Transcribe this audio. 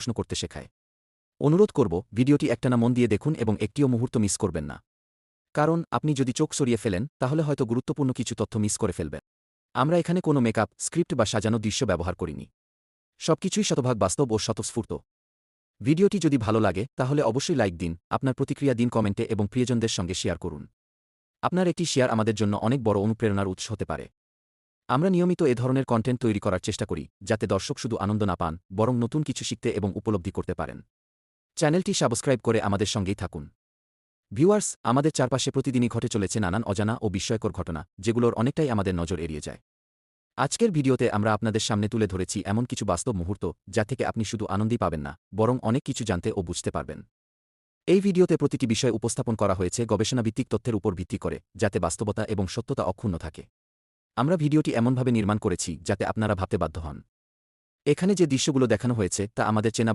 প্রশ্ন করতে শেখায়। অনুরোধ করব, ভিডিওটি একটানা মন দিয়ে দেখুন এবং একটিও মুহূর্ত মিস করবেন না। কারণ আপনি যদি চোখ সরিয়ে ফেলেন তাহলে হয়তো গুরুত্বপূর্ণ কিছু তথ্য মিস করে ফেলবেন। আমরা এখানে কোনো মেকআপ, স্ক্রিপ্ট বা সাজানো দৃশ্য ব্যবহার করিনি। সবকিছুই শতভাগ বাস্তব ও স্বতঃস্ফূর্ত। ভিডিওটি যদি ভালো লাগে তাহলে অবশ্যই লাইক দিন, আপনার প্রতিক্রিয়া দিন কমেন্টে এবং প্রিয়জনদের সঙ্গে শেয়ার করুন। আপনার একটি শেয়ার আমাদের জন্য অনেক বড় অনুপ্রেরণার উৎস হতে পারে। আমরা নিয়মিত এ ধরনের কন্টেন্ট তৈরি করার চেষ্টা করি, যাতে দর্শক শুধু আনন্দ না পান, বরং নতুন কিছু শিখতে এবং উপলব্ধি করতে পারেন। চ্যানেলটি সাবস্ক্রাইব করে আমাদের সঙ্গেই থাকুন। ভিউয়ার্স, আমাদের চারপাশে প্রতিদিনই ঘটে চলেছে নানান অজানা ও বিস্ময়কর ঘটনা, যেগুলোর অনেকটাই আমাদের নজর এড়িয়ে যায়। আজকের ভিডিওতে আমরা আপনাদের সামনে তুলে ধরেছি এমন কিছু বাস্তব মুহূর্ত, যা থেকে আপনি শুধু আনন্দই পাবেন না, বরং অনেক কিছু জানতে ও বুঝতে পারবেন। এই ভিডিওতে প্রতিটি বিষয় উপস্থাপন করা হয়েছে গবেষণাভিত্তিক তথ্যের উপর ভিত্তি করে, যাতে বাস্তবতা এবং সত্যতা অক্ষুণ্ণ থাকে। আমরা ভিডিওটি এমনভাবে নির্মাণ করেছি যাতে আপনারা ভাবতে বাধ্য হন। এখানে যে দৃশ্যগুলো দেখানো হয়েছে তা আমাদের চেনা